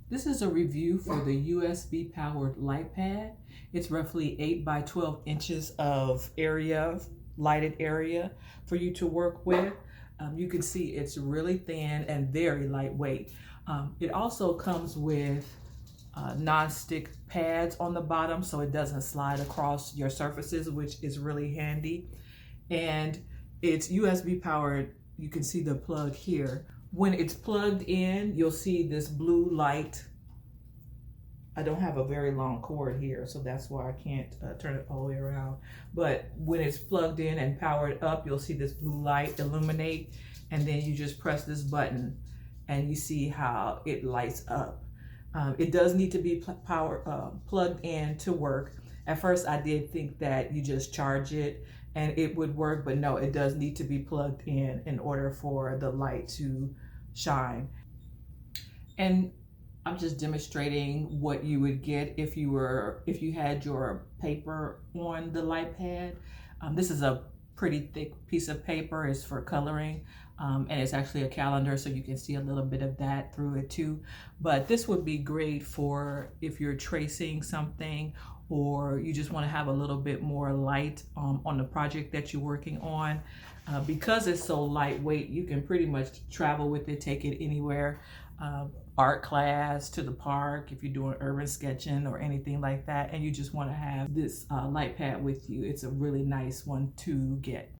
This is a review for the USB powered light pad. It's roughly 8 by 12 inches of area, lighted area for you to work with. You can see it's really thin and very lightweight. It also comes with non-stick pads on the bottom so it doesn't slide across your surfaces, which is really handy. And it's USB powered. You can see the plug here. When it's plugged in, you'll see this blue light. I don't have a very long cord here, so that's why I can't turn it all the way around. But when it's plugged in and powered up, you'll see this blue light illuminate, and then you just press this button and you see how it lights up. It does need to be plugged in to work. At first I did think that you just charge it and it would work, but no, it does need to be plugged in order for the light to shine. And I'm just demonstrating what you would get if you had your paper on the light pad. This is a pretty thick piece of paper. It's for coloring, and it's actually a calendar, so you can see a little bit of that through it too. But this would be great for if you're tracing something or you just want to have a little bit more light on the project that you're working on. Because it's so lightweight, you can pretty much travel with it, take it anywhere. Art class, to the park, if you're doing urban sketching or anything like that, and you just want to have this light pad with you. It's a really nice one to get.